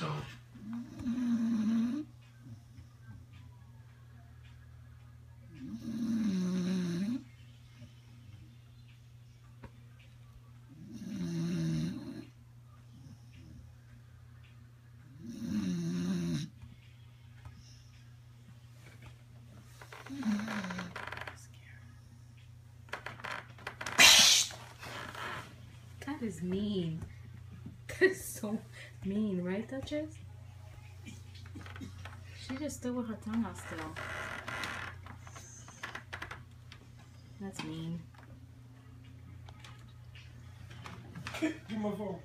So. That is mean. That's so mean, right, Duchess? She just stood with her tongue out still. That's mean. Give me my phone.